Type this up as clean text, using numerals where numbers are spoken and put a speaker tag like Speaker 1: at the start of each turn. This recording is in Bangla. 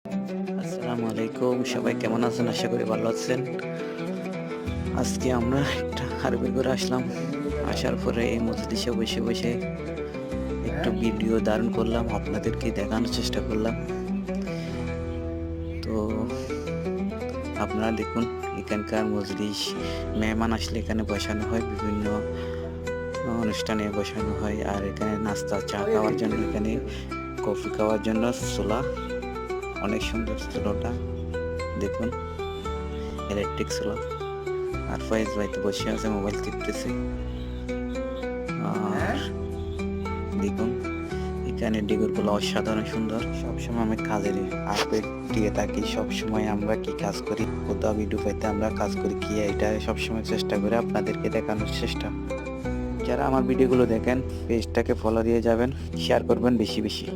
Speaker 1: আসসালামু আলাইকুম, সবাই কেমন আছেন? আশা করি ভালো আছেন। আজকে আমরা একটা আরবি ঘরে আসলাম। আসার পরে এই মজলিসে বসে বসে একটু ভিডিও ধারণ করলাম, আপনাদেরকে দেখানোর চেষ্টা করলাম। তো আপনারা দেখুন, এখানকার মজলিস মেহমান আসলে এখানে বসানো হয়, বিভিন্ন অনুষ্ঠানে বসানো হয়। আর এখানে নাস্তা চা খাওয়ার জন্য, এখানে কফি খাওয়ার জন্য চুলা, অনেক সুন্দর চুলাটা দেখুন, ইলেকট্রিক চুলা। আর ফয়েজ ভাই তো বসে আছে, মোবাইল টিপতেছে। আর দেখুন, এখানে ডেকোরগুলো অসাধারণ সুন্দর। সবসময় আমি কাজের আপডেট দিয়ে থাকি, সবসময় আমরা কি কাজ করি, কোথাও ভিডিও পাইতে আমরা কাজ করি কি, এটা সবসময় চেষ্টা করে আপনাদেরকে দেখানোর চেষ্টা। যারা আমার ভিডিওগুলো দেখেন, পেজটাকে ফলো দিয়ে যাবেন, শেয়ার করবেন বেশি বেশি।